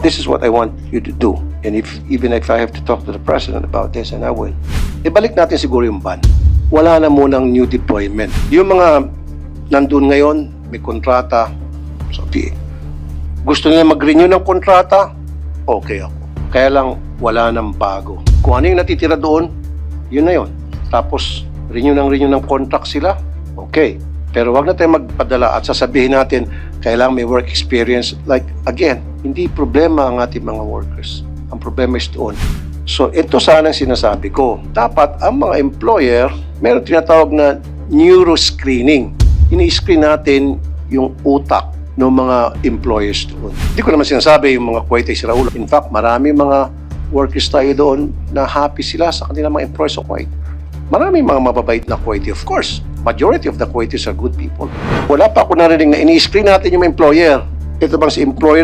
This is what I want you to do. And even if I have to talk to the president about this, and I will. Ibalik natin siguro yung ban. Wala na munang new deployment. Yung mga nandun ngayon, may kontrata, sabi, gusto nila mag-renew ng kontrata, okay ako. Kaya lang, wala nang bago. Kung ano yung natitira doon, yun na yun. Tapos, renew ng contract sila, okay. Pero wag na tayo magpadala at sasabihin natin, kailangan may work experience. Like, again, hindi problema ang ating mga workers. Ang problema is doon. So, ito sana ang sinasabi ko. Dapat ang mga employer, meron tinatawag na neuro-screening. Ini-screen natin yung utak ng mga employers doon. Hindi ko naman sinasabi yung mga Kuwaiti si Raul. In fact, marami mga workers tayo doon na happy sila sa kanilang mga employers sa Kuwait. Maraming mga mababait na Kuwaiti, of course. Majority of the Kuwaitis are good people. Wala pa ako narinig na ini-screen natin yung employer. Ito bang si employer